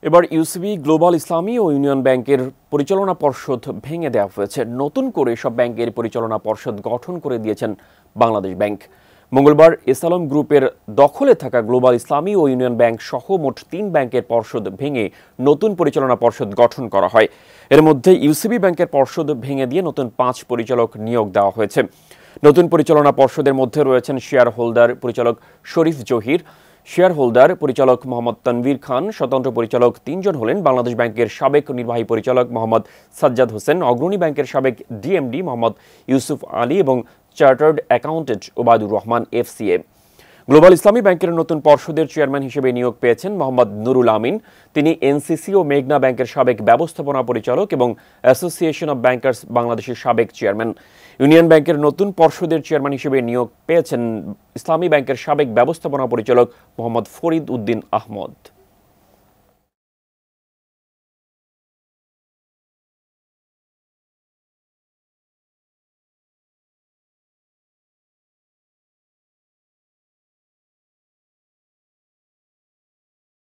এবার UCB, global ইসলামী ও union ব্যাংকের পরিচালনা পর্ষদ ভেঙে দেওয়া হয়েছে। নতুন করে সব ব্যাংকের পরিচালনা পর্ষদ গঠন করে দিয়েছেন বাংলাদেশ ব্যাংক। মঙ্গলবার এসালম গ্রুপের দখলে থাকা গ্লোবাল ইসলামী ও ইউনিয়ন ব্যাংক সহ মোট ৩ ব্যাংকের পর্ষদ ভেঙে নতুন পরিচালনা পর্ষদ গঠন করা হয়। এর মধ্যে ইউসিবি ব্যাংকের পর্ষদ ভেঙে দিয়ে নতুন ৫ পরিচালক নিয়োগ দেওয়া হয়েছে। নতুন পরিচালনা পর্ষদের মধ্যে রয়েছেন শেয়ার হোল্ডার পরিচালক শরীফ জহির, শেয়ার হোল্ডার পরিচালক মোহাম্মদ তানভীর খান, স্বতন্ত্র পরিচালক ৩ জন হলেন বাংলাদেশ ব্যাংকের সাবেক নির্বাহী পরিচালক মোহাম্মদ সাজ্জাদ হোসেন, অগ্রণী ব্যাংকের সাবেক ডিএমডি মোহাম্মদ ইউসুফ আলী এবং chartered accountant Obaidur Rahman FCA. Global ইসলামী ব্যাংকের নতুন পর্ষদের চেয়ারম্যান হিসেবে নিয়োগ পেয়েছেন মোহাম্মদ নুরুল আমিন। তিনি এনসিসি ও মেঘনা ব্যাংকের সাবেক ব্যবস্থাপনা পরিচালক এবং অ্যাসোসিয়েশন অব ব্যাংকার্স বাংলাদেশের সাবেক চেয়ারম্যান। ইউনিয়ন ব্যাংকের নতুন পর্ষদের চেয়ারম্যান হিসেবে নিয়োগ পেয়েছেন ইসলামী ব্যাংকের সাবেক ব্যবস্থাপনা পরিচালক মোহাম্মদ ফরিদ উদ্দিন আহমদ।